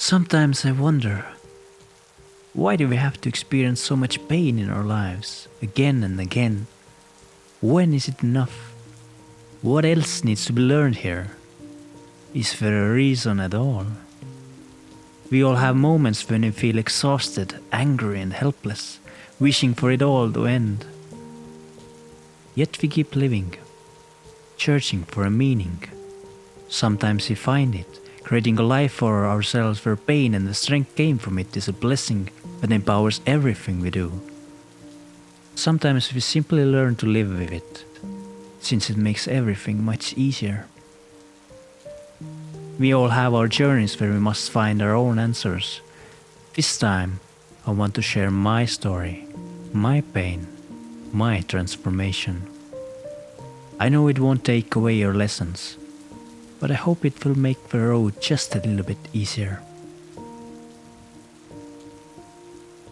Sometimes I wonder, why do we have to experience so much pain in our lives, again and again? When is it enough? What else needs to be learned here? Is there a reason at all? We all have moments when we feel exhausted, angry and helpless, wishing for it all to end. Yet we keep living, searching for a meaning. Sometimes we find it, creating a life for ourselves where pain and the strength came from it is a blessing that empowers everything we do. Sometimes we simply learn to live with it, since it makes everything much easier. We all have our journeys where we must find our own answers. This time, I want to share my story, my pain, my transformation. I know it won't take away your lessons, but I hope it will make the road just a little bit easier.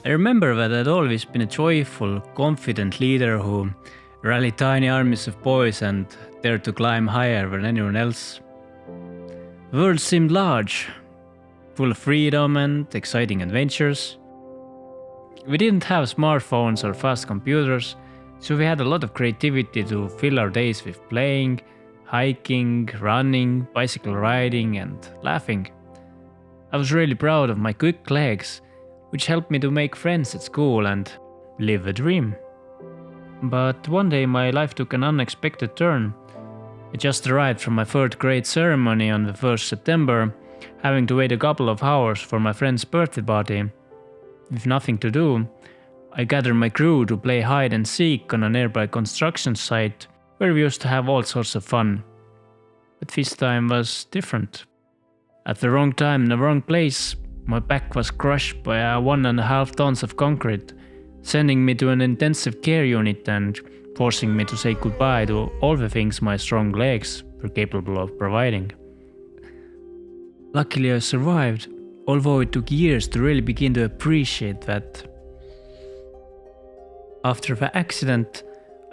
I remember that I'd always been a joyful, confident leader who rallied tiny armies of boys and dared to climb higher than anyone else. The world seemed large, full of freedom and exciting adventures. We didn't have smartphones or fast computers, so we had a lot of creativity to fill our days with playing, hiking, running, bicycle riding and laughing. I was really proud of my quick legs, which helped me to make friends at school and live a dream. But one day my life took an unexpected turn. I just arrived from my 3rd grade ceremony on the 1st September, having to wait a couple of hours for my friend's birthday party. With nothing to do, I gathered my crew to play hide and seek on a nearby construction site where we used to have all sorts of fun. But this time was different. At the wrong time in the wrong place, my back was crushed by 1.5 tons of concrete, sending me to an intensive care unit and forcing me to say goodbye to all the things my strong legs were capable of providing. Luckily I survived, although it took years to really begin to appreciate that. After the accident,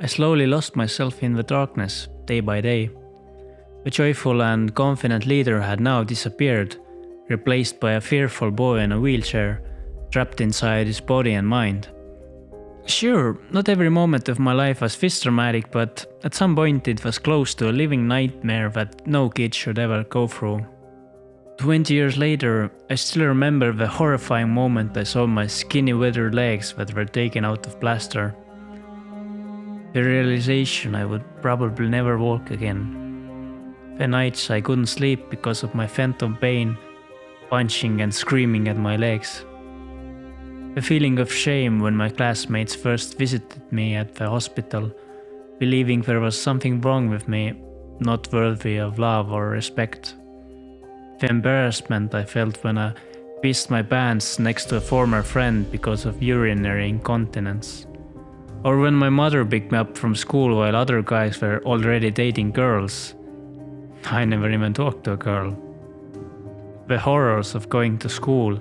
I slowly lost myself in the darkness, day by day. The joyful and confident leader had now disappeared, replaced by a fearful boy in a wheelchair, trapped inside his body and mind. Sure, not every moment of my life was this dramatic, but at some point it was close to a living nightmare that no kid should ever go through. 20 years later, I still remember the horrifying moment I saw my skinny withered legs that were taken out of plaster. The realization I would probably never walk again. The nights I couldn't sleep because of my phantom pain, punching and screaming at my legs. The feeling of shame when my classmates first visited me at the hospital, believing there was something wrong with me, not worthy of love or respect. The embarrassment I felt when I pissed my pants next to a former friend because of urinary incontinence. Or when my mother picked me up from school while other guys were already dating girls. I never even talked to a girl. The horrors of going to school,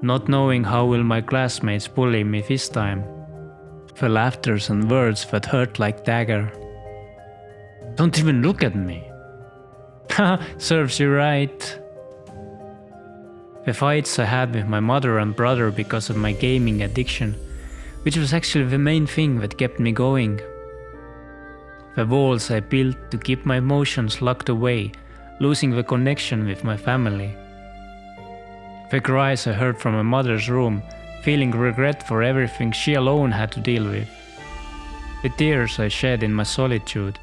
not knowing how will my classmates bully me this time. The laughters and words that hurt like dagger. Don't even look at me. Ha, serves you right. The fights I had with my mother and brother because of my gaming addiction, which was actually the main thing that kept me going. The walls I built to keep my emotions locked away, losing the connection with my family. The cries I heard from my mother's room, feeling regret for everything she alone had to deal with. The tears I shed in my solitude,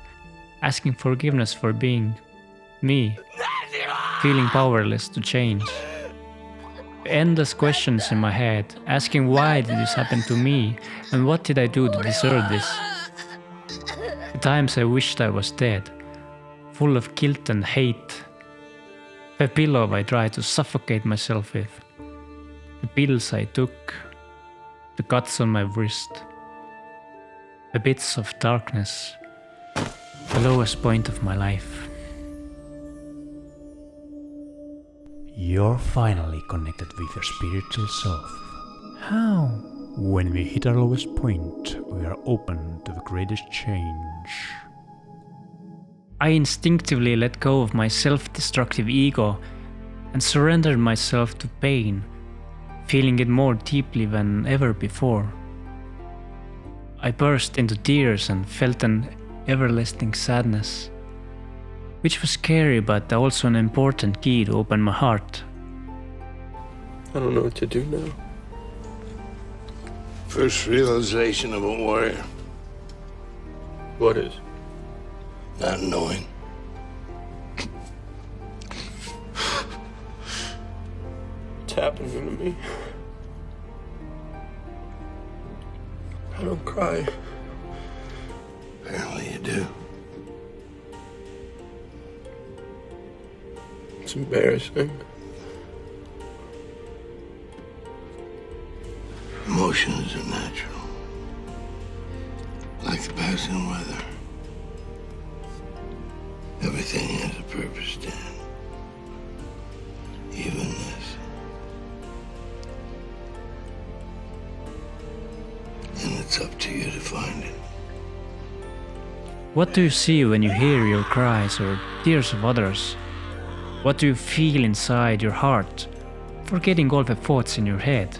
asking forgiveness for being me, feeling powerless to change. Endless questions in my head, asking why did this happen to me and what did I do to deserve this? The times I wished I was dead, full of guilt and hate. The pillow I tried to suffocate myself with. The pills I took. The cuts on my wrist. The bits of darkness. The lowest point of my life. You're finally connected with your spiritual self. How? When we hit our lowest point, we are open to the greatest change. I instinctively let go of my self-destructive ego, and surrendered myself to pain, feeling it more deeply than ever before. I burst into tears and felt an everlasting sadness, which was scary but also an important key to open my heart. I don't know what to do now. First realization of a warrior, What is? not knowing. What's happening to me? I don't cry. Apparently you do. It's embarrassing. Emotions are natural. Like the passing weather. Everything has a purpose, Dan. Even this. And it's up to you to find it. What do you see when you hear your cries or tears of others? What do you feel inside your heart, forgetting all the thoughts in your head?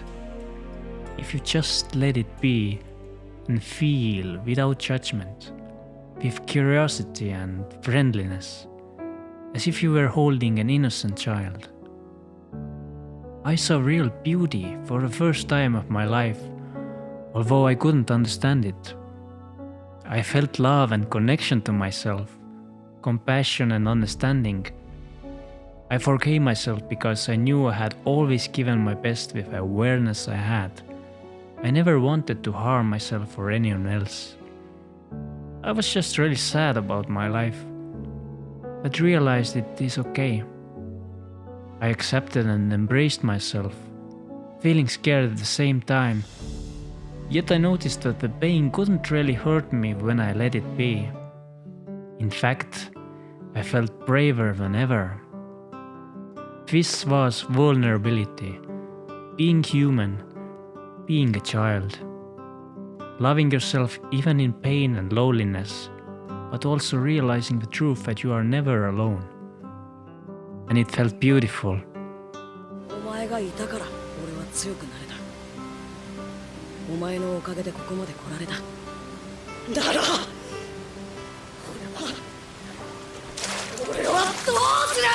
If you just let it be and feel without judgment, with curiosity and friendliness, as if you were holding an innocent child. I saw real beauty for the first time of my life, although I couldn't understand it. I felt love and connection to myself, compassion and understanding. I forgave myself because I knew I had always given my best with the awareness I had. I never wanted to harm myself or anyone else. I was just really sad about my life, but realized it is okay. I accepted and embraced myself, feeling scared at the same time. Yet I noticed that the pain couldn't really hurt me when I let it be. In fact, I felt braver than ever. This was vulnerability, being human, being a child, loving yourself even in pain and loneliness, but also realizing the truth that you are never alone. And it felt beautiful. お前がいたから俺は強くなれた。お前のおかげでここまで来られた。だろ俺はどうすりゃ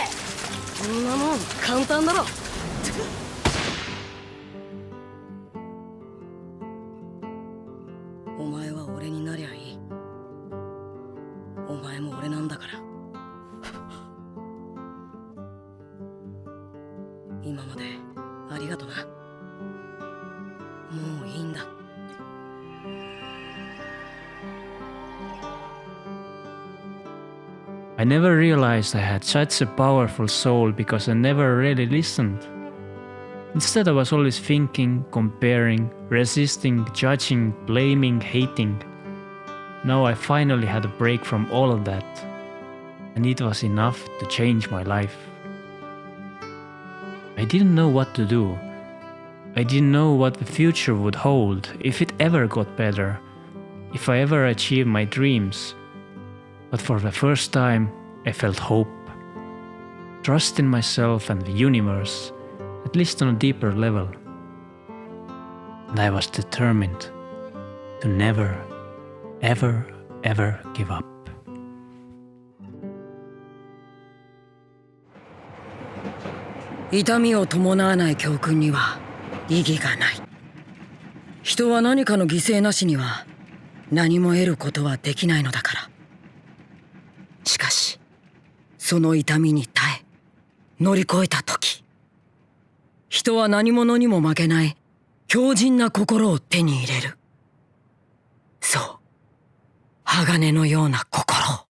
いい。そんなもん簡単だろ。お前は俺になりゃいい。お前も俺なんだから。今までありがとな。もういいんだ。I never realized I had such a powerful soul because I never really listened. Instead, I was always thinking, comparing, resisting, judging, blaming, hating. Now I finally had a break from all of that, and it was enough to change my life. I didn't know what to do. I didn't know what the future would hold, if it ever got better, if I ever achieved my dreams. But for the first time, I felt hope. Trust in myself and the universe, at least on a deeper level. And I was determined to never, ever, ever give up. 痛みを伴わない教訓には意義がない。人は何かの犠牲なしには何も得ることはできないのだから。しかし、その痛みに耐え、乗り越えたとき、人は何者にも負けない強靭な心を手に入れる。そう、鋼のような心を。